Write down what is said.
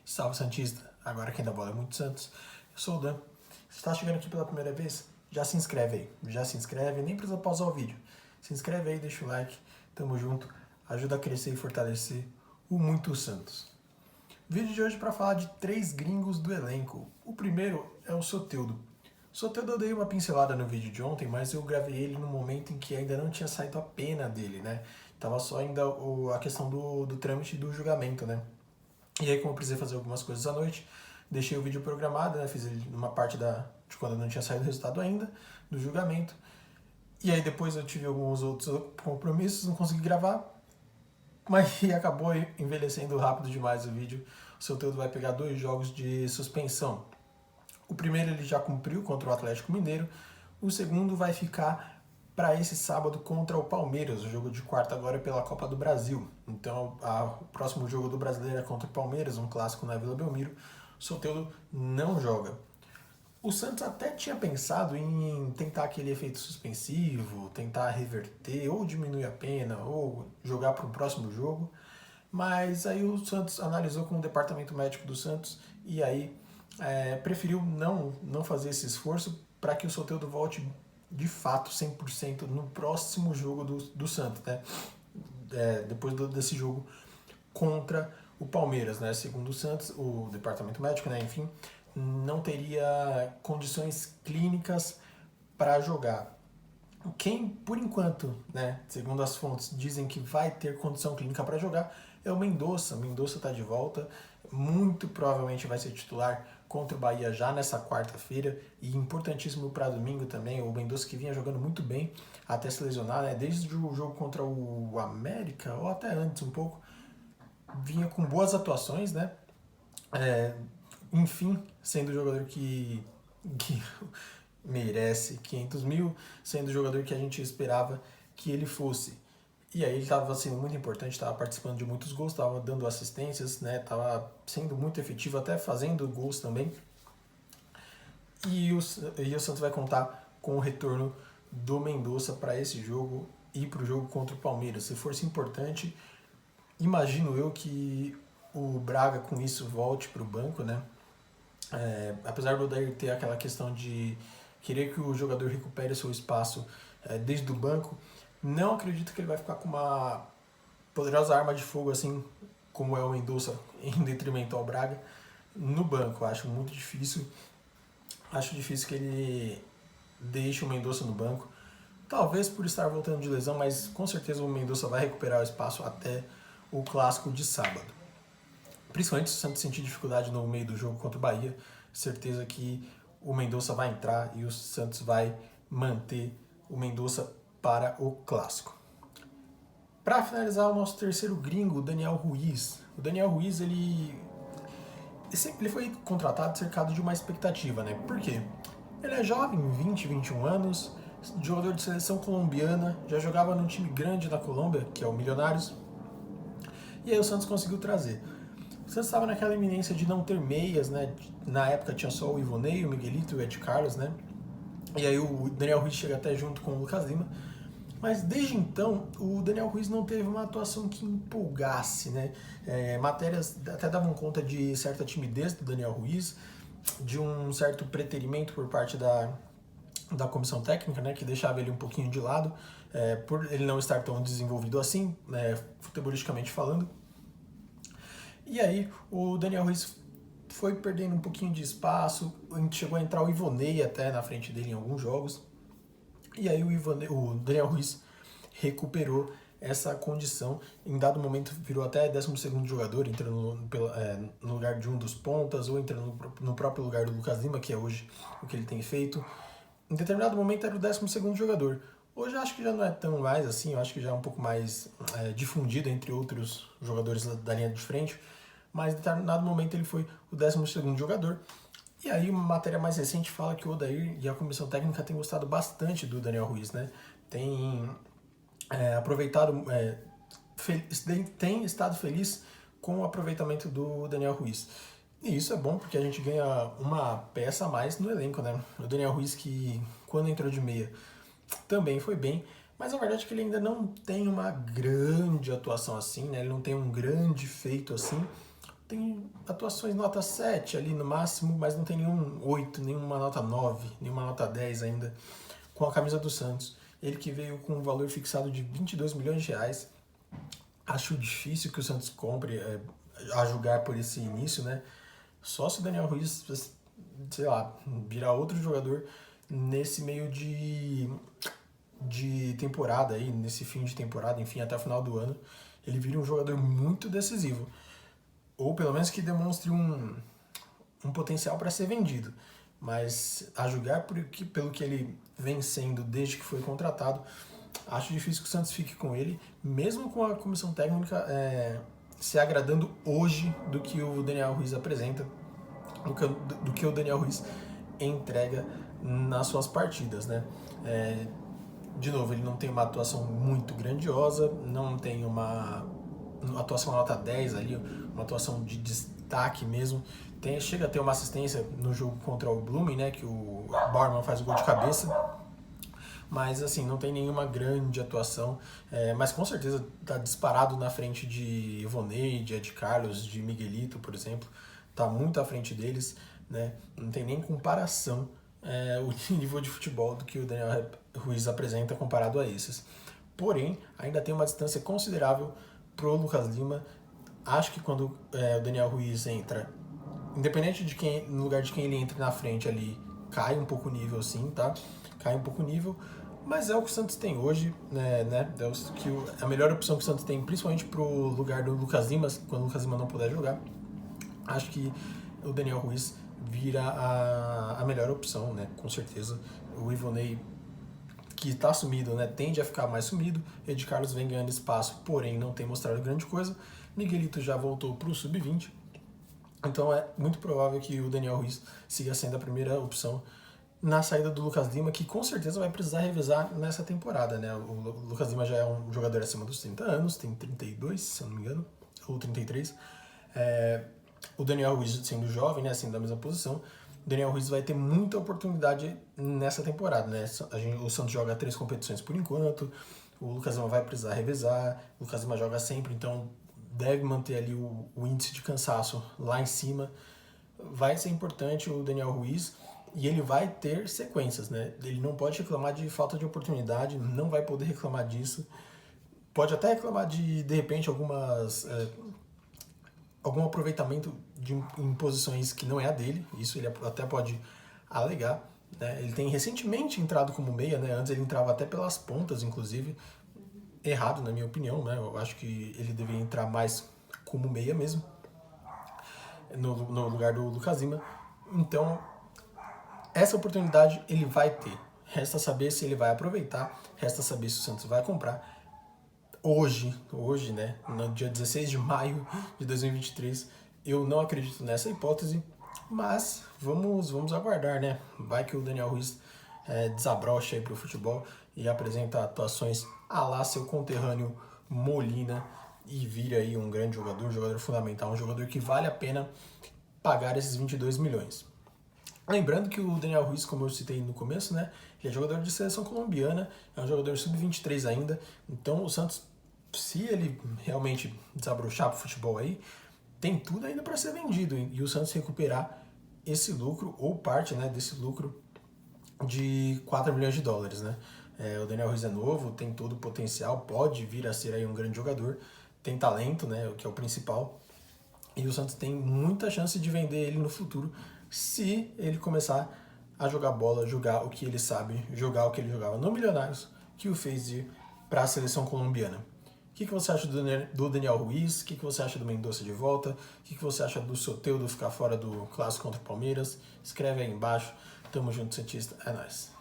Salve Santista, agora quem dá bola é muito Santos. Eu sou o Dan. Se está chegando aqui pela primeira vez, já se inscreve aí. Já se inscreve, nem precisa pausar o vídeo. Se inscreve aí, deixa o like, tamo junto. Ajuda a crescer e fortalecer o Muito Santos. Vídeo de hoje para falar de 3 gringos do elenco. O primeiro é o Soteldo. Soteldo eu dei uma pincelada no vídeo de ontem, mas eu gravei ele no momento em que ainda não tinha saído a pena dele, né? Tava só ainda a questão do trâmite do julgamento, né? E aí, como eu precisei fazer algumas coisas à noite, deixei o vídeo programado, né? Fiz ele numa parte de quando não tinha saído o resultado ainda, do julgamento. E aí depois eu tive alguns outros compromissos, não consegui gravar, mas acabou envelhecendo rápido demais o vídeo. O Soteldo vai pegar 2 jogos de suspensão. O primeiro ele já cumpriu contra o Atlético Mineiro, o segundo vai ficar para esse sábado contra o Palmeiras, o jogo de quarta agora é pela Copa do Brasil. Então o próximo jogo do Brasileiro é contra o Palmeiras, um clássico na Vila Belmiro. O Soteldo não joga. O Santos até tinha pensado em tentar aquele efeito suspensivo, tentar reverter, ou diminuir a pena, ou jogar para o próximo jogo. Mas aí o Santos analisou com o departamento médico do Santos e aí preferiu não fazer esse esforço para que o Soteldo volte de fato 100% no próximo jogo do Santos, né? Depois desse jogo contra o Palmeiras, né? Segundo o Santos, o departamento médico, né? Enfim, não teria condições clínicas para jogar. Quem, por enquanto, né, segundo as fontes, dizem que vai ter condição clínica para jogar é o Mendonça. Mendonça está de volta, muito provavelmente vai ser titular contra o Bahia já nessa quarta-feira e importantíssimo para domingo também. O Mendonça que vinha jogando muito bem até se lesionar, né, desde o jogo contra o América, ou até antes um pouco, vinha com boas atuações, né? Enfim, sendo o jogador que merece 500 mil, sendo o jogador que a gente esperava que ele fosse. E aí ele estava sendo muito importante, estava participando de muitos gols, estava dando assistências, né? Estava sendo muito efetivo, até fazendo gols também. E o Santos vai contar com o retorno do Mendonça para esse jogo e para o jogo contra o Palmeiras. Se fosse importante, imagino eu que o Braga com isso volte para o banco, né? Apesar do Odair ter aquela questão de querer que o jogador recupere seu espaço desde o banco, não acredito que ele vai ficar com uma poderosa arma de fogo assim como é o Mendonça em detrimento ao Braga no banco. Eu acho muito difícil. Acho difícil que ele deixe o Mendonça no banco. Talvez por estar voltando de lesão, mas com certeza o Mendonça vai recuperar o espaço até o clássico de sábado. Principalmente se o Santos sentir dificuldade no meio do jogo contra o Bahia, certeza que o Mendonça vai entrar e o Santos vai manter o Mendonça para o clássico. Para finalizar, o nosso terceiro gringo, o Daniel Ruiz. O Daniel Ruiz, ele foi contratado cercado de uma expectativa, né? Por quê? Ele é jovem, 20, 21 anos, jogador de seleção colombiana, já jogava num time grande da Colômbia, que é o Milionários, e aí o Santos conseguiu trazer. O Santos estava naquela iminência de não ter meias, né? Na época tinha só o Ivonei, o Miguelito e o Ed Carlos, né? E aí o Daniel Ruiz chega até junto com o Lucas Lima. Mas desde então, o Daniel Ruiz não teve uma atuação que empolgasse, né? Matérias até davam conta de certa timidez do Daniel Ruiz, de um certo preterimento por parte da comissão técnica, né? Que deixava ele um pouquinho de lado, por ele não estar tão desenvolvido assim, futebolisticamente falando. E aí o Daniel Ruiz foi perdendo um pouquinho de espaço, chegou a entrar o Ivonei até na frente dele em alguns jogos. E aí o Daniel Ruiz recuperou essa condição, em dado momento virou até 12º jogador, entrando no lugar de um dos pontas, ou entrando no próprio lugar do Lucas Lima, que é hoje o que ele tem feito. Em determinado momento era o 12º jogador. Hoje eu acho que já não é tão mais assim, eu acho que já é um pouco mais difundido entre outros jogadores da linha de frente, mas em determinado momento ele foi o 12º jogador. E aí uma matéria mais recente fala que o Odair e a comissão técnica têm gostado bastante do Daniel Ruiz, né? Tem aproveitado, tem estado feliz com o aproveitamento do Daniel Ruiz. E isso é bom porque a gente ganha uma peça a mais no elenco, né? O Daniel Ruiz que quando entrou de meia também foi bem, mas a verdade é que ele ainda não tem uma grande atuação assim, né? Ele não tem um grande feito assim, tem atuações nota 7 ali no máximo, mas não tem nenhum 8, nenhuma nota 9, nenhuma nota 10 ainda com a camisa do Santos. Ele que veio com um valor fixado de 22 milhões de reais. Acho difícil que o Santos compre, a julgar por esse início, né? Só se o Daniel Ruiz, sei lá, virar outro jogador nesse meio de temporada aí, nesse fim de temporada, enfim, até o final do ano, ele vira um jogador muito decisivo. Ou pelo menos que demonstre um potencial para ser vendido. Mas a julgar pelo que ele vem sendo desde que foi contratado, acho difícil que o Santos fique com ele, mesmo com a comissão técnica se agradando hoje do que o Daniel Ruiz apresenta, do que o Daniel Ruiz entrega nas suas partidas, né? De novo, ele não tem uma atuação muito grandiosa, não tem uma atuação nota 10 ali, uma atuação de destaque mesmo. Chega a ter uma assistência no jogo contra o Blooming, né, que o Bauerman faz o gol de cabeça, mas assim, não tem nenhuma grande atuação, mas com certeza está disparado na frente de Ivonei, de Ed Carlos, de Miguelito, por exemplo, está muito à frente deles, né, não tem nem comparação o nível de futebol do que o Daniel Ruiz apresenta comparado a esses. Porém, ainda tem uma distância considerável pro Lucas Lima. Acho que quando o Daniel Ruiz entra, independente de quem, no lugar de quem ele entra na frente ali, cai um pouco o nível sim, tá? Cai um pouco o nível, mas é o que o Santos tem hoje, né? É a melhor opção que o Santos tem, principalmente pro lugar do Lucas Lima, quando o Lucas Lima não puder jogar. Acho que o Daniel Ruiz vira a melhor opção, né? Com certeza. O Ivonei, que está sumido, né, tende a ficar mais sumido. Ed Carlos vem ganhando espaço, porém não tem mostrado grande coisa. Miguelito já voltou para o sub-20. Então é muito provável que o Daniel Ruiz siga sendo a primeira opção na saída do Lucas Lima, que com certeza vai precisar revezar nessa temporada, né? O Lucas Lima já é um jogador acima dos 30 anos, tem 32, se eu não me engano, ou 33. O Daniel Ruiz sendo jovem, né, assim, da mesma posição, o Daniel Ruiz vai ter muita oportunidade nessa temporada, né? O Santos joga 3 competições por enquanto, o Lucas Lima vai precisar revezar, o Lucas Lima joga sempre, então deve manter ali o índice de cansaço lá em cima. Vai ser importante o Daniel Ruiz e ele vai ter sequências, né? Ele não pode reclamar de falta de oportunidade, não vai poder reclamar disso. Pode até reclamar de repente, algum aproveitamento em posições que não é a dele, isso ele até pode alegar, né? Ele tem recentemente entrado como meia, né? Antes ele entrava até pelas pontas, inclusive, errado na minha opinião, né? Eu acho que ele deveria entrar mais como meia mesmo, no lugar do Lucas Lima. Então, essa oportunidade ele vai ter. Resta saber se ele vai aproveitar, resta saber se o Santos vai comprar. Hoje, né, no dia 16 de maio de 2023, eu não acredito nessa hipótese, mas vamos aguardar, né? Vai que o Daniel Ruiz desabrocha aí pro futebol e apresenta atuações a lá seu conterrâneo Molina e vira aí um grande jogador fundamental, um jogador que vale a pena pagar esses 22 milhões. Lembrando que o Daniel Ruiz, como eu citei no começo, né, ele é jogador de seleção colombiana, é um jogador sub-23 ainda, então o Santos, se ele realmente desabrochar pro futebol aí, tem tudo ainda para ser vendido e o Santos recuperar esse lucro, ou parte, né, desse lucro de 4 milhões de dólares, né? O Daniel Ruiz é novo, tem todo o potencial, pode vir a ser aí um grande jogador, tem talento, né, o que é o principal, e o Santos tem muita chance de vender ele no futuro, se ele começar a jogar bola, jogar o que ele sabe, jogar o que ele jogava no Milionários, que o fez ir para a seleção colombiana. O que você acha do Daniel Ruiz? O que você acha do Mendonça de volta? O que você acha do Soteldo ficar fora do clássico contra o Palmeiras? Escreve aí embaixo. Tamo junto, Santista. É nóis.